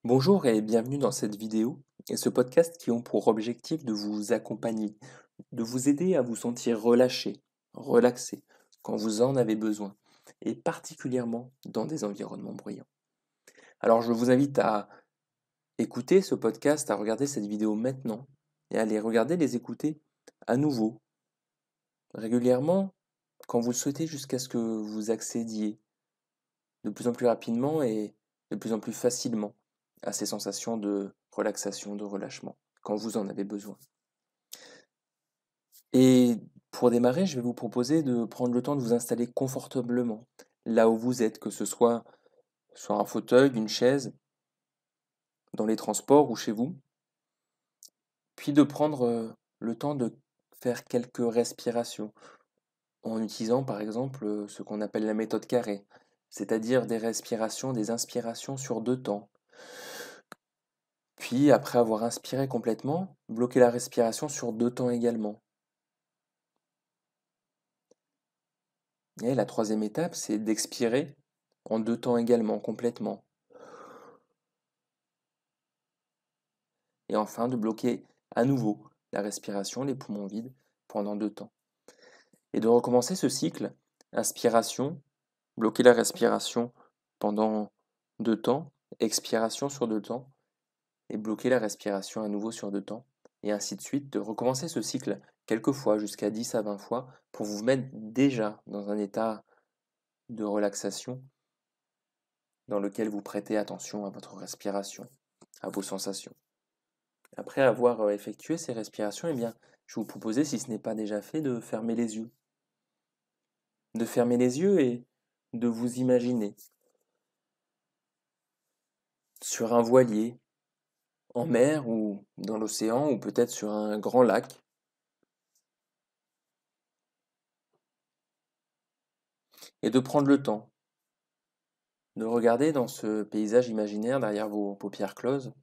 Bonjour et bienvenue dans cette vidéo et ce podcast qui ont pour objectif de vous accompagner, de vous aider à vous sentir relâché, relaxé quand vous en avez besoin et particulièrement dans des environnements bruyants. Alors je vous invite à écouter ce podcast, à regarder cette vidéo maintenant et à les écouter à nouveau, régulièrement, quand vous le souhaitez jusqu'à ce que vous accédiez de plus en plus rapidement et de plus en plus facilement à ces sensations de relaxation, de relâchement, quand vous en avez besoin. Et pour démarrer, je vais vous proposer de prendre le temps de vous installer confortablement, là où vous êtes, que ce soit sur un fauteuil, une chaise, dans les transports ou chez vous, puis de prendre le temps de faire quelques respirations, en utilisant par exemple ce qu'on appelle la méthode carrée, c'est-à-dire des respirations, des inspirations sur 2 temps. Puis, après avoir inspiré complètement, bloquer la respiration sur 2 temps également. Et la troisième étape, c'est d'expirer en 2 temps également, complètement. Et enfin, de bloquer à nouveau la respiration, les poumons vides, pendant 2 temps. Et de recommencer ce cycle, inspiration, bloquer la respiration pendant 2 temps, expiration sur 2 temps, et bloquer la respiration à nouveau sur 2 temps, et ainsi de suite, de recommencer ce cycle quelques fois, jusqu'à 10 à 20 fois, pour vous mettre déjà dans un état de relaxation dans lequel vous prêtez attention à votre respiration, à vos sensations. Après avoir effectué ces respirations, eh bien, je vais vous proposer, si ce n'est pas déjà fait, de fermer les yeux. De fermer les yeux et de vous imaginer sur un voilier, en mer ou dans l'océan, ou peut-être sur un grand lac, et de prendre le temps de regarder dans ce paysage imaginaire derrière vos paupières closes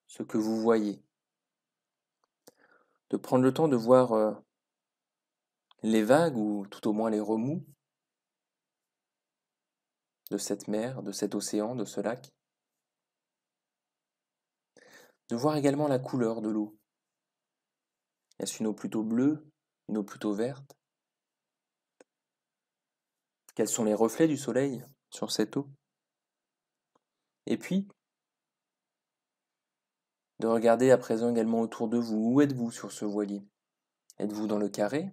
ce que vous voyez. De prendre le temps de voir les vagues ou tout au moins les remous de cette mer, de cet océan, de ce lac. De voir également la couleur de l'eau. Est-ce une eau plutôt bleue, une eau plutôt verte? Quels sont les reflets du soleil sur cette eau? Et puis, de regarder à présent également autour de vous. Où êtes-vous sur ce voilier? Êtes-vous dans le carré?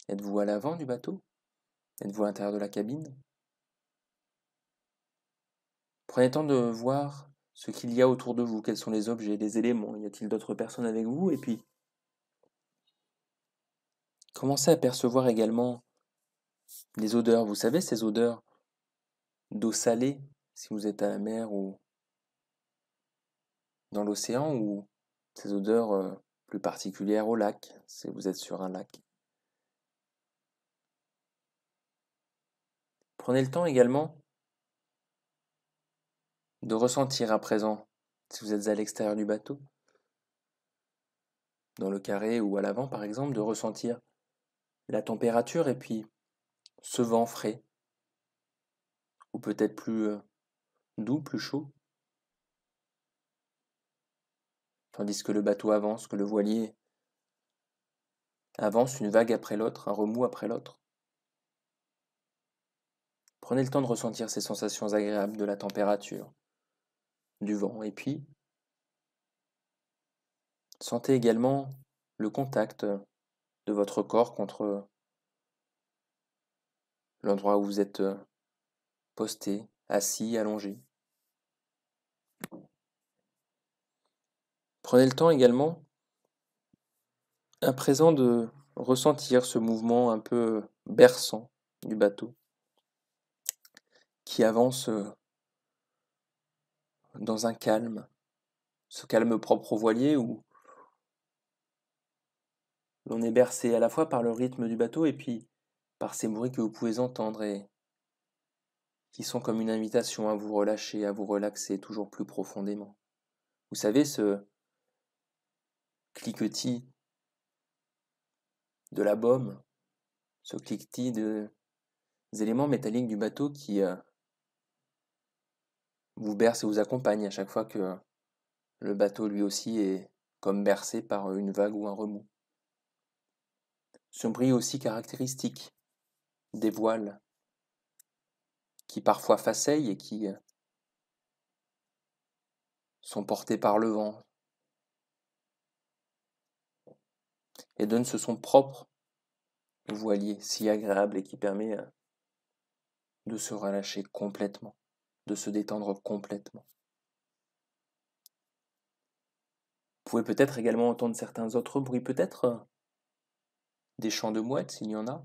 Êtes-vous à l'avant du bateau? Êtes-vous à l'intérieur de la cabine? Prenez le temps de voir ce qu'il y a autour de vous. Quels sont les objets, les éléments? Y a-t-il d'autres personnes avec vous? Et puis, commencez à percevoir également les odeurs. Vous savez, ces odeurs d'eau salée, si vous êtes à la mer ou dans l'océan, ou ces odeurs plus particulières au lac, si vous êtes sur un lac. Prenez le temps également de ressentir à présent, si vous êtes à l'extérieur du bateau, dans le carré ou à l'avant par exemple, de ressentir la température et puis ce vent frais, ou peut-être plus doux, plus chaud, tandis que le bateau avance, que le voilier avance une vague après l'autre, un remous après l'autre. Prenez le temps de ressentir ces sensations agréables de la température, du vent, et puis sentez également le contact de votre corps contre l'endroit où vous êtes posté, assis, allongé. Prenez le temps également, à présent, de ressentir ce mouvement un peu berçant du bateau qui avance dans un calme, ce calme propre au voilier où l'on est bercé à la fois par le rythme du bateau et puis par ces bruits que vous pouvez entendre et qui sont comme une invitation à vous relâcher, à vous relaxer toujours plus profondément. Vous savez, ce cliquetis de la baume, ce cliquetis des éléments métalliques du bateau qui vous berce et vous accompagne à chaque fois que le bateau lui aussi est comme bercé par une vague ou un remous. Ce bruit aussi caractéristique des voiles qui parfois faceillent et qui sont portés par le vent et donnent ce son propre au voilier, si agréable et qui permet de se relâcher complètement, de se détendre complètement. Vous pouvez peut-être également entendre certains autres bruits, peut-être des chants de mouettes s'il y en a,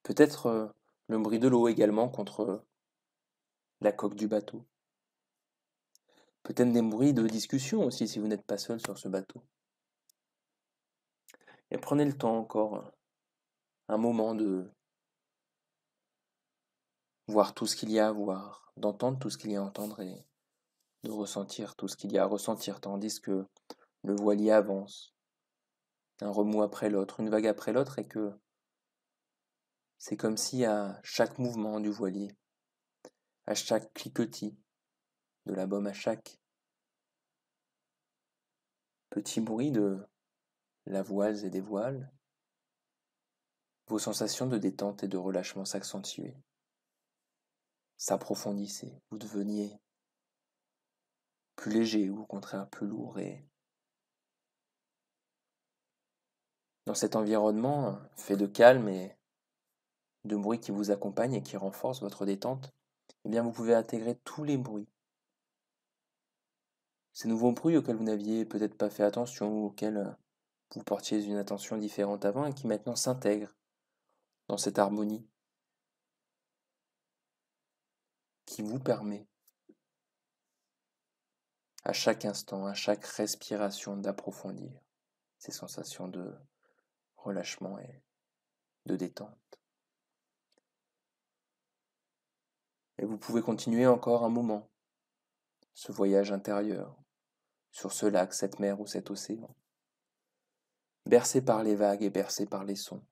peut-être le bruit de l'eau également contre la coque du bateau, peut-être des bruits de discussion aussi si vous n'êtes pas seul sur ce bateau. Et prenez le temps encore un moment de voir tout ce qu'il y a à voir, d'entendre tout ce qu'il y a à entendre et de ressentir tout ce qu'il y a à ressentir, tandis que le voilier avance, un remous après l'autre, une vague après l'autre, et que c'est comme si à chaque mouvement du voilier, à chaque cliquetis de la baume, à chaque petit bruit de la voile et des voiles, vos sensations de détente et de relâchement s'accentuaient, s'approfondissaient, vous deveniez plus léger ou au contraire plus lourd. Et dans cet environnement fait de calme et de bruit qui vous accompagne et qui renforce votre détente, eh bien vous pouvez intégrer tous les bruits. Ces nouveaux bruits auxquels vous n'aviez peut-être pas fait attention ou auxquels vous portiez une attention différente avant et qui maintenant s'intègrent dans cette harmonie qui vous permet à chaque instant, à chaque respiration d'approfondir ces sensations de relâchement et de détente. Et vous pouvez continuer encore un moment ce voyage intérieur sur ce lac, cette mer ou cet océan, bercé par les vagues et bercé par les sons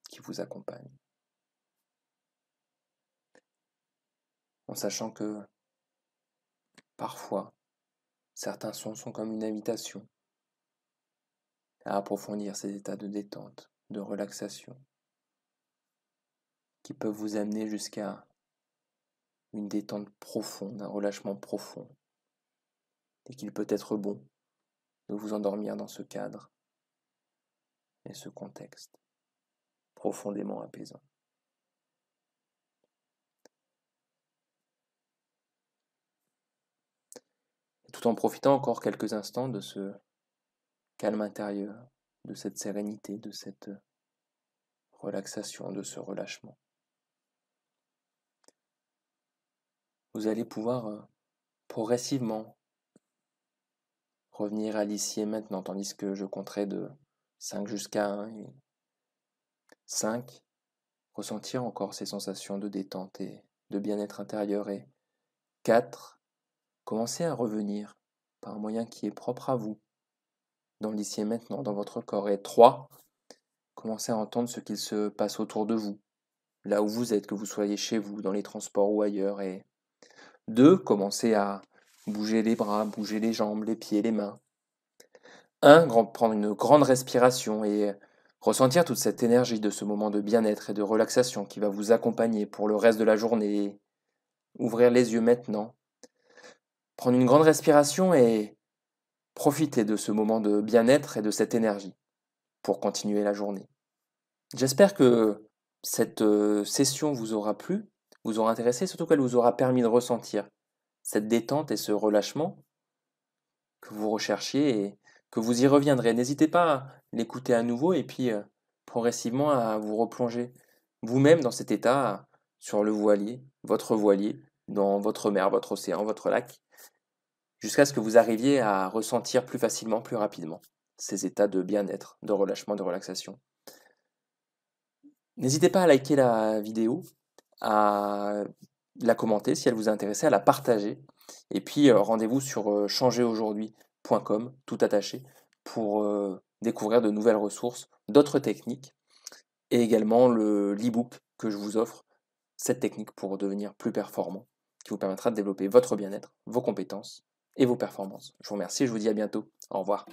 qui vous accompagnent, en sachant que parfois certains sons sont comme une invitation à approfondir ces états de détente, de relaxation, qui peuvent vous amener jusqu'à une détente profonde, un relâchement profond, et qu'il peut être bon de vous endormir dans ce cadre et ce contexte profondément apaisant. Et tout en profitant encore quelques instants de ce calme intérieur, de cette sérénité, de cette relaxation, de ce relâchement. Vous allez pouvoir progressivement revenir à l'ici et maintenant, tandis que je compterai de 5 jusqu'à 1 et 5, ressentir encore ces sensations de détente et de bien-être intérieur, et 4, commencez à revenir par un moyen qui est propre à vous, dans l'ici et maintenant, dans votre corps, et 3, commencez à entendre ce qu'il se passe autour de vous, là où vous êtes, que vous soyez chez vous, dans les transports ou ailleurs, et 2, commencez à bouger les bras, bouger les jambes, les pieds, les mains. 1, prendre une grande respiration et ressentir toute cette énergie de ce moment de bien-être et de relaxation qui va vous accompagner pour le reste de la journée. Ouvrir les yeux maintenant. Prendre une grande respiration et profiter de ce moment de bien-être et de cette énergie pour continuer la journée. J'espère que cette session vous aura plu, vous aura intéressé, surtout qu'elle vous aura permis de ressentir cette détente et ce relâchement que vous recherchiez et que vous y reviendrez. N'hésitez pas à l'écouter à nouveau et puis progressivement à vous replonger vous-même dans cet état sur le voilier, dans votre mer, votre océan, votre lac, jusqu'à ce que vous arriviez à ressentir plus facilement, plus rapidement ces états de bien-être, de relâchement, de relaxation. N'hésitez pas à liker la vidéo, à la commenter si elle vous a intéressé, à la partager. Et puis rendez-vous sur changeraujourd'hui.com, tout attaché, pour découvrir de nouvelles ressources, d'autres techniques, et également l'e-book que je vous offre, 7 techniques pour devenir plus performant, qui vous permettra de développer votre bien-être, vos compétences et vos performances. Je vous remercie et je vous dis à bientôt. Au revoir.